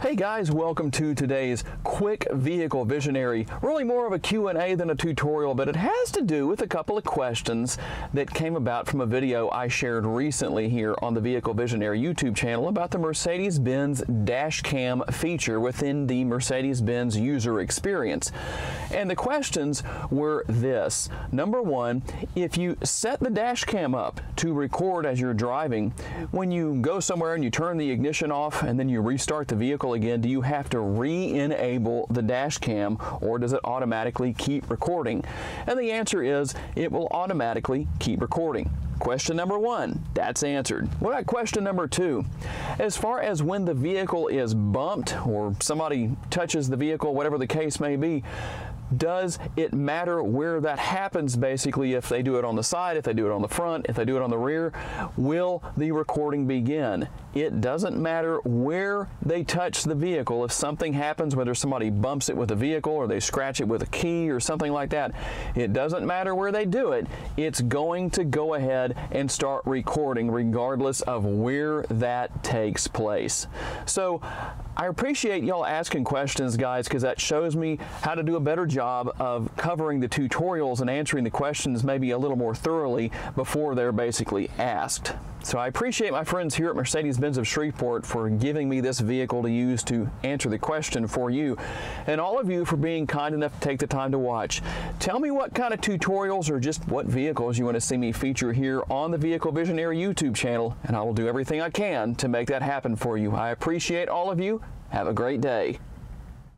Hey guys, welcome to today's quick vehicle visionary. Really more of a Q&A than a tutorial, but it has to do with a couple of questions that came about from a video I shared recently here on the Vehicle Visionary YouTube channel about the Mercedes-Benz Dachcam feature within the Mercedes-Benz user experience. And the questions were this. Number one, if you set the Dachcam up to record as you're driving, when you go somewhere and you turn the ignition off and then you restart the vehicle again, do you have to re-enable the Dachcam, or does it automatically keep recording? And the answer is it will automatically keep recording. Question number one, that's answered. What about question number two? As far as when the vehicle is bumped or somebody touches the vehicle, whatever the case may be, does it matter where that happens? Basically, if they do it on the side, if they do it on the front, if they do it on the rear, will the recording begin? It doesn't matter where they touch the vehicle. If something happens, whether somebody bumps it with a vehicle or they scratch it with a key or something like that, it doesn't matter where they do it. It's going to go ahead and start recording regardless of where that takes place. So I appreciate y'all asking questions, guys, because that shows me how to do a better job of covering the tutorials and answering the questions maybe a little more thoroughly before they're basically asked. So I appreciate my friends here at Mercedes-Benz of Shreveport for giving me this vehicle to use to answer the question for you, and all of you for being kind enough to take the time to watch. Tell me what kind of tutorials or just what vehicles you want to see me feature here on the Vehicle Visionary YouTube channel, and I will do everything I can to make that happen for you. I appreciate all of you. Have a great day.